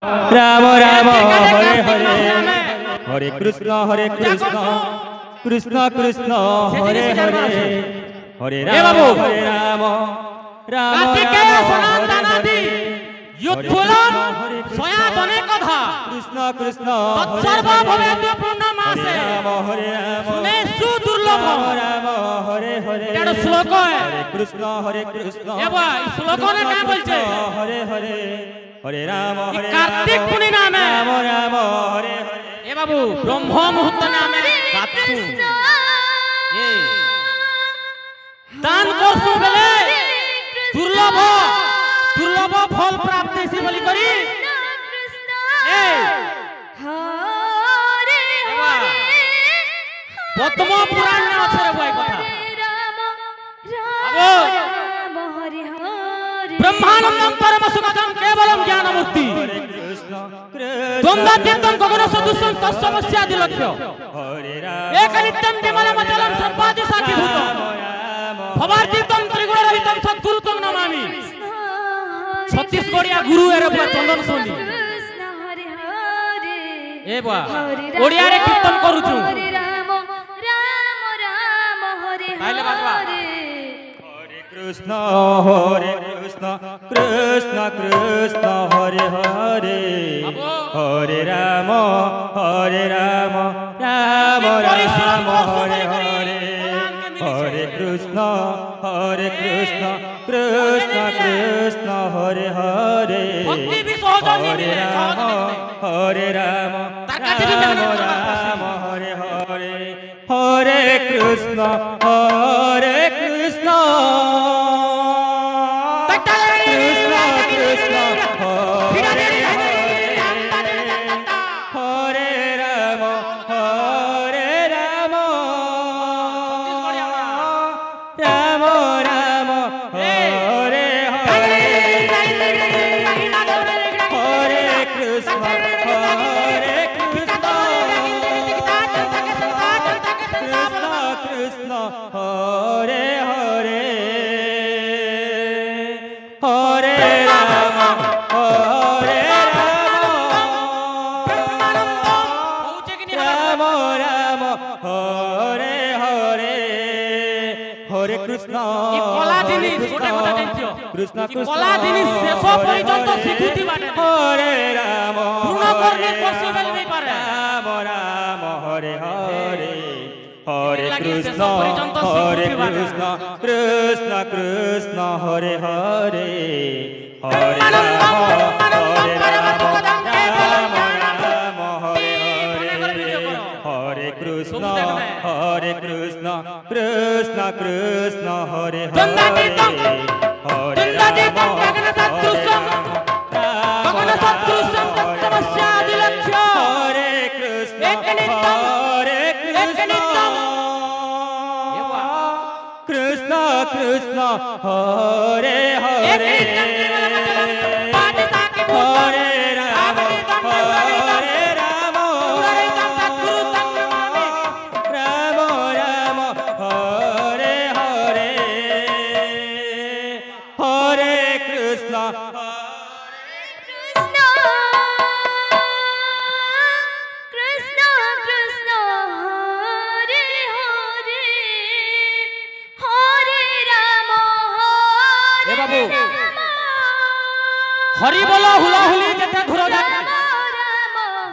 राम राम हरे हरे हरे कृष्ण कृष्ण कृष्ण हरे हरे हरे राम राम युद्धुलम सयातने कथा कृष्ण कृष्ण तत्सर्व भवेद्य पूर्णमासे हरे राम सुने सुदुर्लभ राम हरे हरे এটা শ্লোক हरे कृष्ण এবা এই শ্লোক ने क्या বলছে हरे हरे हरे राम कार्तिक पूर्णिमा में राम राम हरे हरे ए बाबू ब्रह्म मुहूर्त नामे गातसु ए दान करसु बेले दुर्लभ दुर्लभ फल प्राप्त हेसी बोली करी ए हरे हरे पद्म पुराण में আছে রে ভাই কথা ब्रह्मानंदम परम सुखदम केवलम ज्ञानमूर्ति द्वंद्वातीतं गगन सदृशं तस्समस्यादि लक्ष्य एक नित्यं विमलमचलं सर्वादि साक्षीभूतं भवार्थितं त्रिगुण रहितं सद्गुरुतं नमामि छत्तीसगढ़िया गुरु एरे पर चंदन सोनी ए बा ओडिया रे कीर्तन करूछु ताइले बाबा कृष्ण कृष्ण कृष्ण हरे हरे हरे राम राम राम हरे हरे हरे कृष्ण कृष्ण कृष्ण हरे हरे हरे राम राम हरे हरे हरे कृष्ण कृष्ण कला जिनिस शेष पर्यंत स्वीकृति बाटे हरे राम पूर्ण करने पॉसिबल नहीं पारे राम राम हरे हरे हरे कृष्ण कृष्ण कृष्ण हरे हरे हरे राम हरे कृष्ण कृष्ण कृष्ण हरे हरे कृष्ण कृष्ण हरे हरे हरे राम राम राम हरे हरे हरे कृष्ण हरि बोलो हुलाहुली जते घुरो जाते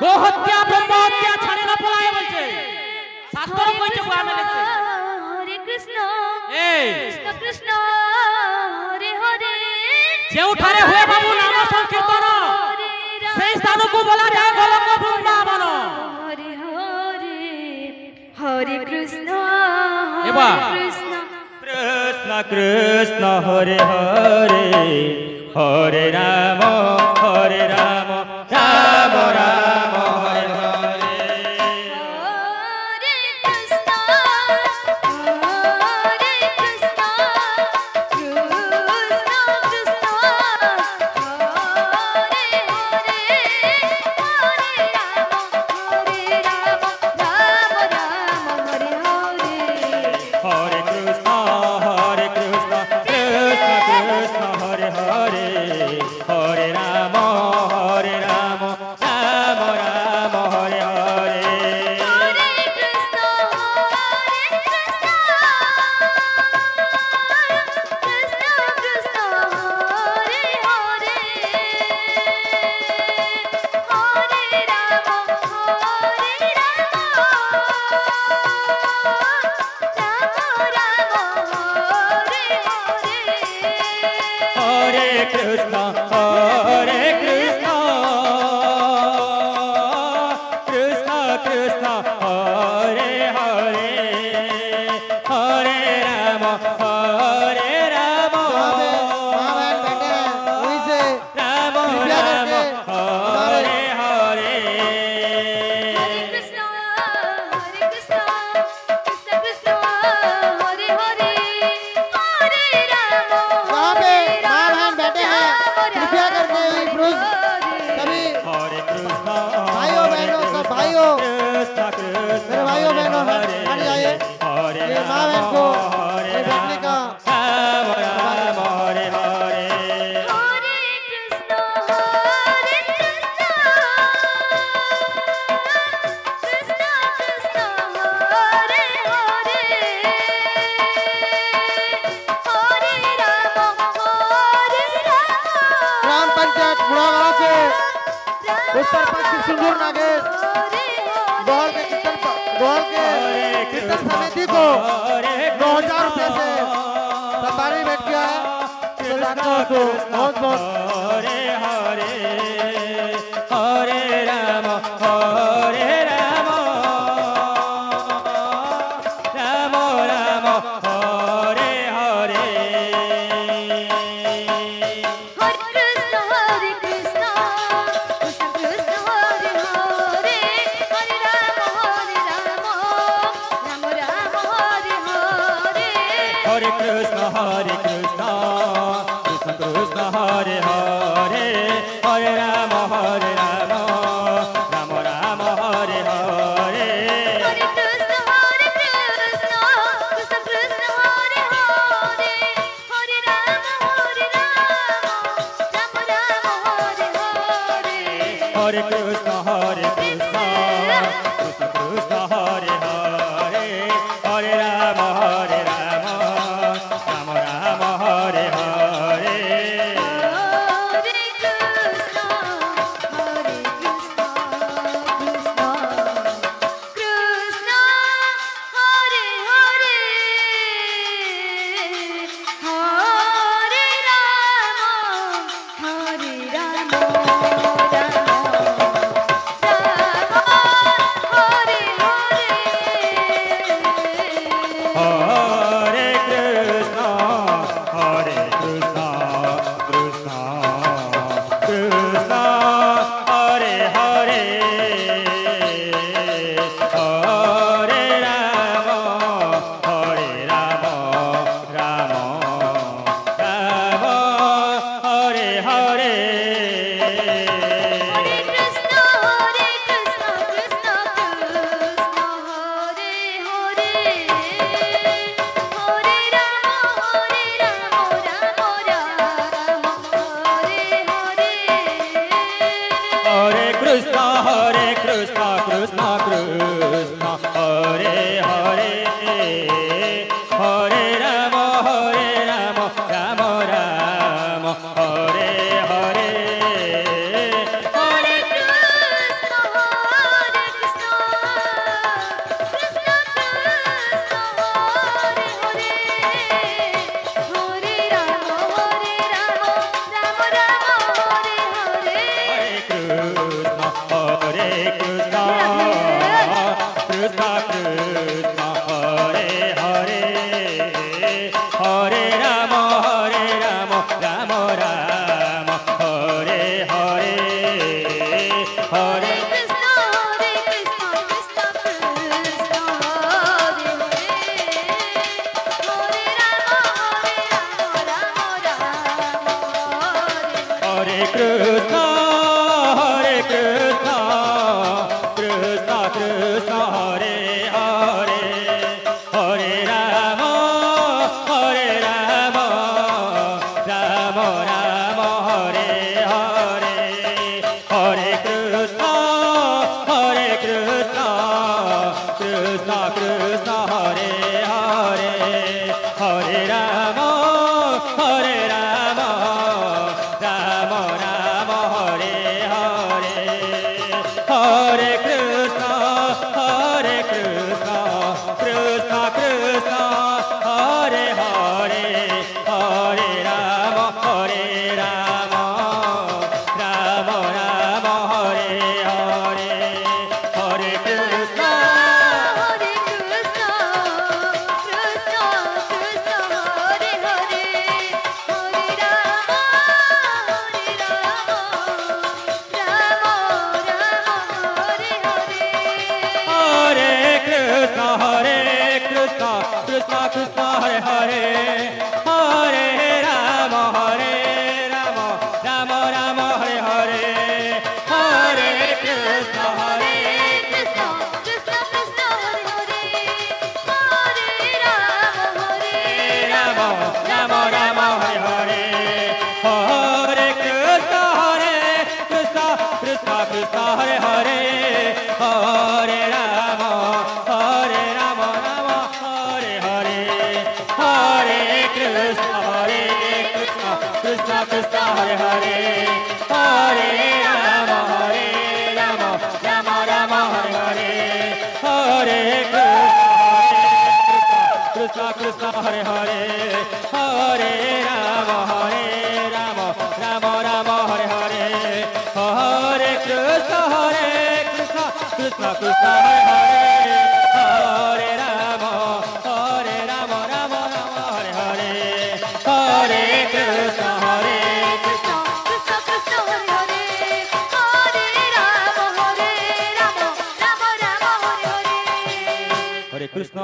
गो हत्या ब्रह्म हत्या छाड़े ना पलाए बोलছে শাস্ত্র কইছে কোয়া মেলেছে हरे कृष्ण कृष्ण हरे हरे যেউঠারে हुए बाबू नाम संकीर्तन সেই স্থানକୁ बोला जाए Golok Vrindavan Hare Hare Hare Krishna Krishna Krishna Hare Hare Hare Ram Ram Ram Hare Hare Hare Krishna Krishna Krishna Hare Hare Hare Ram Ram Ram Hare Hare Hare Krishna Krishna Krishna Hare Hare Hare Ram Hare Hare. Hare Krishna, Krishna Krishna, Hare Hare, Hare Rama, Hare उत्तर पश्चिम सिंदूर नागेश गोहल के कीर्तन समिति को 9,000 रुपए से सम्मानित भेंट किया है। तो बहुत बहुत हरे हरे हरे राम हरे Ram Ram Ram Hare Hare Hare Krishna, Krishna Krishna, Hare Hare, Hare Rama, Hare Rama, Rama Rama, Hare Hare. Hare Krishna, Krishna Krishna, Hare Hare, Hare Rama, Hare Rama, Rama Rama, Hare Hare. Hare Krishna, Krishna Krishna, Hare Hare, Hare Rama, Hare Rama, Rama Rama, Hare Hare. Hare Krishna, Krishna Krishna, Hare Hare, Hare Rama, Hare Rama, Rama Rama, Hare Hare. Hare Krishna, Krishna Krishna, Hare Hare, Hare Rama, Hare Rama, Hare Krishna, Krishna Krishna, Krishna Hare Hare, Hare Rama, Hare Rama, Rama Rama, Hare Hare. Hare Krishna, Krishna Krishna, Hare Hare, Hare Rama, Rama Rama, Hare Hare. Hare Krishna, Krishna Krishna, Hare Hare, Hare Rama, Rama Rama, Hare Hare. Hare Krishna, Krishna Krishna, Hare Hare, Hare Rama, Rama Rama, Hare Hare. Hare Krishna, Krishna Krishna Krishna Hare Hare Hare Ram Ram Ram Hare Hare Hare Krishna Krishna Krishna Hare Hare Hare Ram Ram Ram Hare Hare Hare Krishna Hare Krishna, Krishna Krishna, Hare Hare, Hare Rama, Rama Rama, Hare Hare. हरे Krishna Krishna Krishna Hare Hare Hare Ram Ram Ram Hare Hare Hare Krishna Krishna, Krishna Krishna, Hare Hare, Hare Rama, Ram Ram Ram Hare Hare Hare Krishna Krishna Krishna Krishna Hare Hare Hare Ram Ram Hare Hare Hare Krishna Krishna Krishna Hare Hare Hare Ram Ram Ram Hare Hare Hare Krishna Krishna Hare Hare Hare Ram Ram Ram Hare Hare Hare Krishna Krishna Krishna Hare Hare Hare Ram Ram Ram Hare Hare Hare Krishna Krishna, Krishna Krishna, Hare Hare, Hare Rama, Rama Rama, Hare Hare. हरे कृष्ण